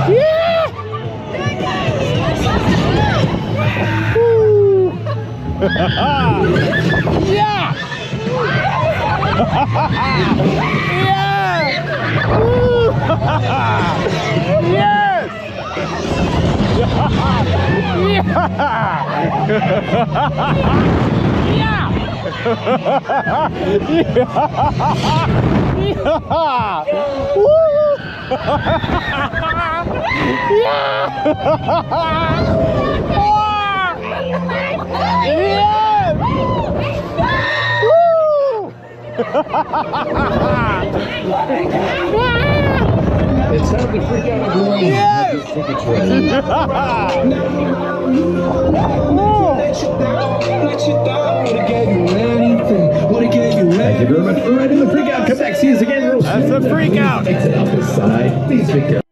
Yeah! Woo! Yeah! Yeah! Woo! Yes! Yeah! It's time to freak out everyone. Yes! Tickets ready. Thank you very much for riding the freak out. Come back, see us again real soon. That's a freak out. Exit out this side. Please pick up.